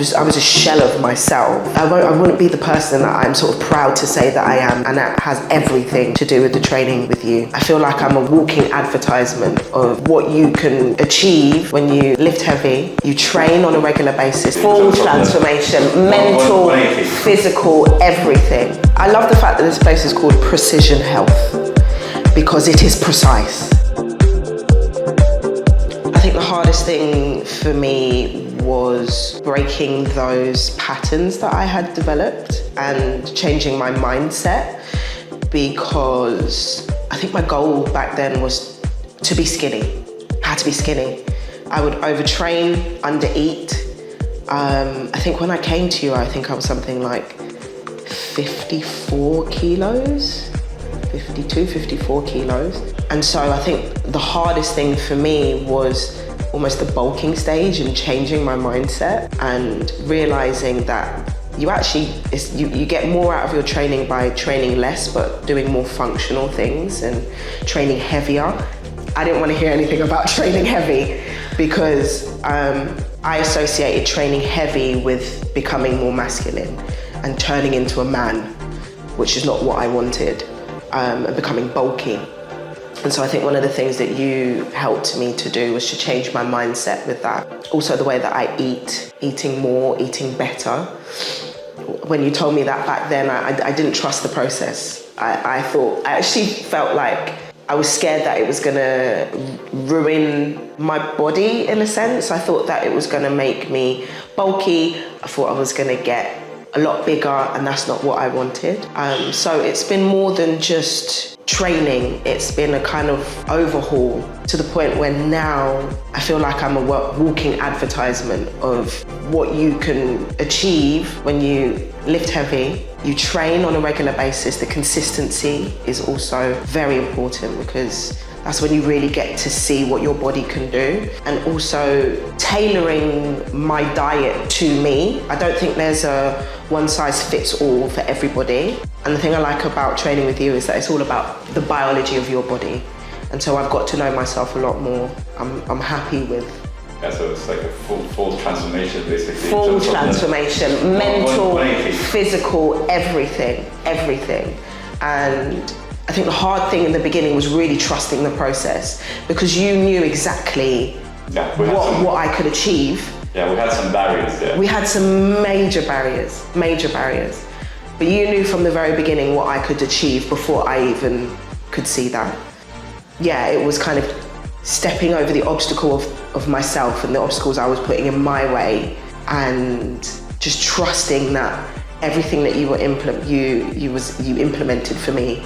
was a shell of myself. I wouldn't be the person that I'm sort of proud to say that I am, and that has everything to do with the training with you. I feel like I'm a walking advertisement of what you can achieve when you lift heavy, you train on a regular basis, full transformation, mental, physical, everything. I love the fact that this place is called Precision Health because it is precise. I think the hardest thing for me was breaking those patterns that I had developed and changing my mindset, because I think my goal back then was to be skinny. I had to be skinny. I would overtrain, undereat. I think when I came to you, I think I was something like 54 kilos, 52, 54 kilos. And so I think the hardest thing for me was almost the bulking stage and changing my mindset and realizing that you get more out of your training by training less, but doing more functional things and training heavier. I didn't want to hear anything about training heavy because I associated training heavy with becoming more masculine and turning into a man, which is not what I wanted, and becoming bulky. And so I think one of the things that you helped me to do was to change my mindset with that. Also the way that I eat, eating more, eating better. When you told me that back then, I didn't trust the process. I actually felt like I was scared that it was gonna ruin my body in a sense. I thought that it was gonna make me bulky. I thought I was gonna get a lot bigger, and that's not what I wanted. So it's been more than just training. It's been a kind of overhaul to the point where now I feel like I'm a walking advertisement of what you can achieve when you lift heavy, you train on a regular basis. The consistency is also very important because that's when you really get to see what your body can do. And also tailoring my diet to me. I don't think there's a one size fits all for everybody. And the thing I like about training with you is that it's all about the biology of your body. And so I've got to know myself a lot more. I'm happy with. Yeah, so it's like a full transformation basically. Full transformation, mental, physical, everything. And I think the hard thing in the beginning was really trusting the process, because you knew exactly what I could achieve. Yeah, we had some barriers there. We had some major barriers. But you knew from the very beginning what I could achieve before I even could see that. Yeah, it was kind of stepping over the obstacle of myself and the obstacles I was putting in my way, and just trusting that everything that you implemented for me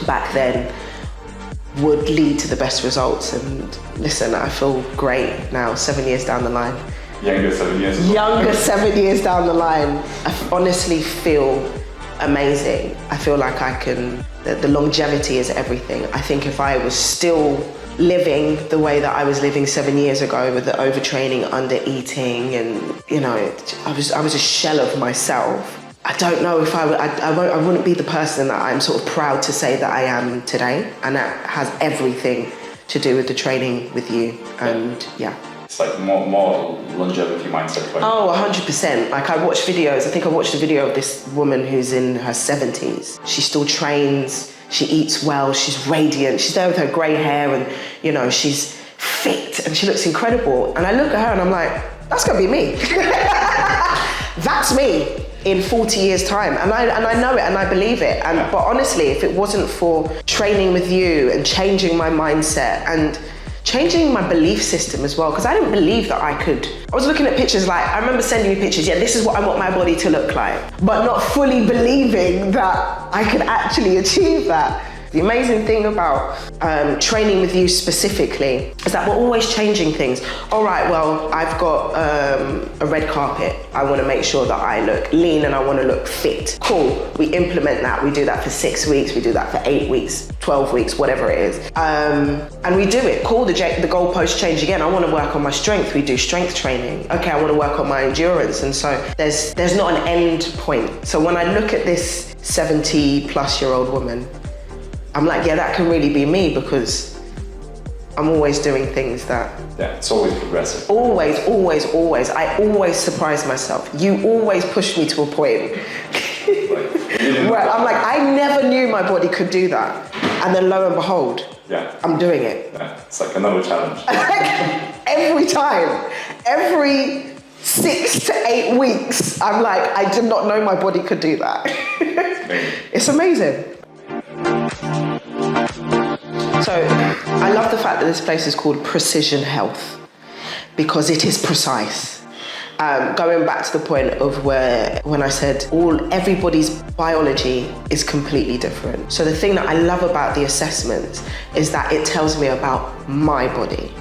back then would lead to the best results. And listen, I feel great now, 7 years down the line. Younger 7 years. Younger 7 years down the line. I honestly feel amazing. I feel like the longevity is everything. I think if I was still living the way that I was living 7 years ago with the overtraining, undereating, and I was a shell of myself, I don't know if I wouldn't be the person that I'm sort of proud to say that I am today. And that has everything to do with the training with you. And yeah. It's like more longevity mindset. Right? Oh, 100%. Like I watched a video of this woman who's in her 70s. She still trains, she eats well, she's radiant, she's there with her grey hair, and she's fit and she looks incredible. And I look at her and I'm like, that's gonna be me. That's me in 40 years time. And I know it and I believe it. But honestly, if it wasn't for training with you and changing my mindset and changing my belief system as well, because I didn't believe that I was looking at pictures, like I remember sending you pictures, this is what I want my body to look like, but not fully believing that I could actually achieve that. The amazing thing about training with you specifically is that we're always changing things. All right, well, I've got a red carpet. I want to make sure that I look lean and I want to look fit. Cool, we implement that. We do that for 6 weeks. We do that for 8 weeks, 12 weeks, whatever it is. And we do it. Cool, the goalposts change again. I want to work on my strength. We do strength training. Okay, I want to work on my endurance. And so there's not an end point. So when I look at this 70-plus-year-old woman, I'm like, yeah, that can really be me, because I'm always doing things that... Yeah, it's always progressive. Always, always, always. I always surprise myself. You always push me to a point where I'm like, I never knew my body could do that. And then lo and behold, I'm doing it. Yeah, it's like another challenge. Every time, every 6 to 8 weeks, I'm like, I did not know my body could do that. It's amazing. So I love the fact that this place is called Precision Health because it is precise. Going back to the point of when I said everybody's biology is completely different. So the thing that I love about the assessment is that it tells me about my body,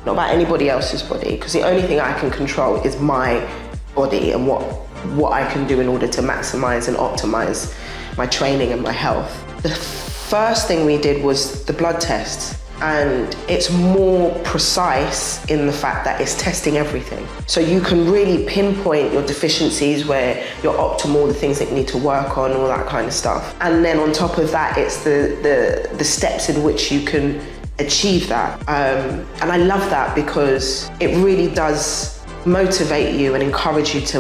not about anybody else's body, because the only thing I can control is my body and what I can do in order to maximize and optimize my training and my health. The first thing we did was the blood tests, and it's more precise in the fact that it's testing everything. So you can really pinpoint your deficiencies, where you're optimal, the things that you need to work on, all that kind of stuff. And then on top of that, it's the steps in which you can achieve that. And I love that because it really does motivate you and encourage you to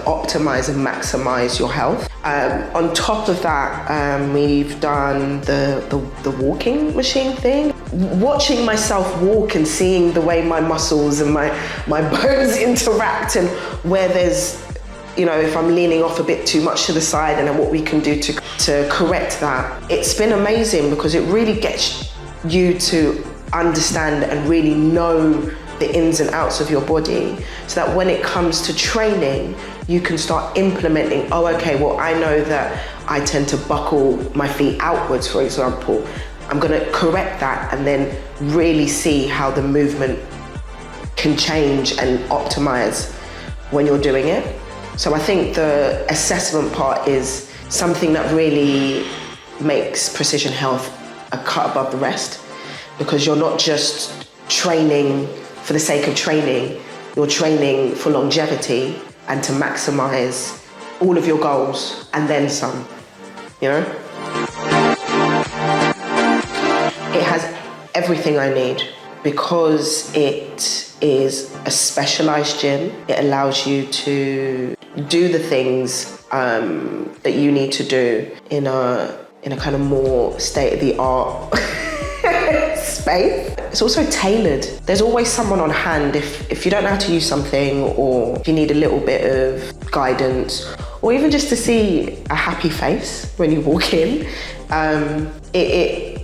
optimize and maximize your health. On top of that, we've done the walking machine thing. Watching myself walk and seeing the way my muscles and my bones interact, and where there's, if I'm leaning off a bit too much to the side, and then what we can do to correct that. It's been amazing because it really gets you to understand and really know the ins and outs of your body, so that when it comes to training, you can start implementing, okay, well, I know that I tend to buckle my feet outwards, for example. I'm gonna correct that and then really see how the movement can change and optimize when you're doing it. So I think the assessment part is something that really makes Precision Health a cut above the rest, because you're not just training for the sake of training, you're training for longevity and to maximize all of your goals and then some, It has everything I need because it is a specialized gym. It allows you to do the things that you need to do in a kind of more state-of-the-art space. It's also tailored. There's always someone on hand if you don't know how to use something, or if you need a little bit of guidance, or even just to see a happy face when you walk in.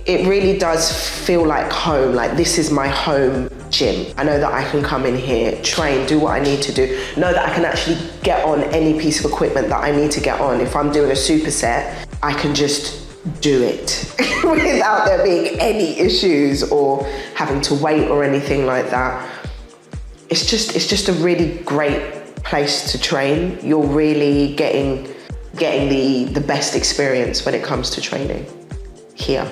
It really does feel like home, like this is my home gym. I know that I can come in here, train, do what I need to do, know that I can actually get on any piece of equipment that I need to get on. If I'm doing a superset, I can just do it without there being any issues or having to wait or anything like that. It's just a really great place to train. You're really getting the best experience when it comes to training here.